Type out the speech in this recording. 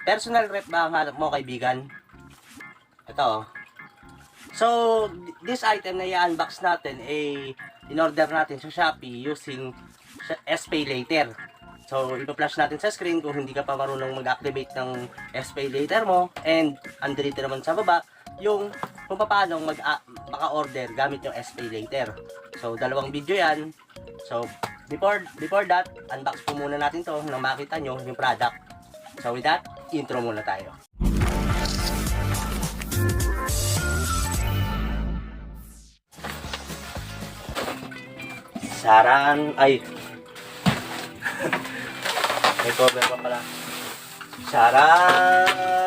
personal rep ba ang hanap mo, kaibigan? Ito, oh. So, this item na i-unbox natin ay in-order natin sa Shopee using SPay Later. So, ipa-flash natin sa screen kung hindi ka pa marunong mag-activate ng SPay Later mo. And, andito naman sa baba, yung kung paano maka-order gamit yung SPay Later. So, dalawang video yan. So, before that, unbox po muna natin to nang makita nyo yung product. So, with that, intro muna tayo. Saran, ay may cover pa pala. Saran!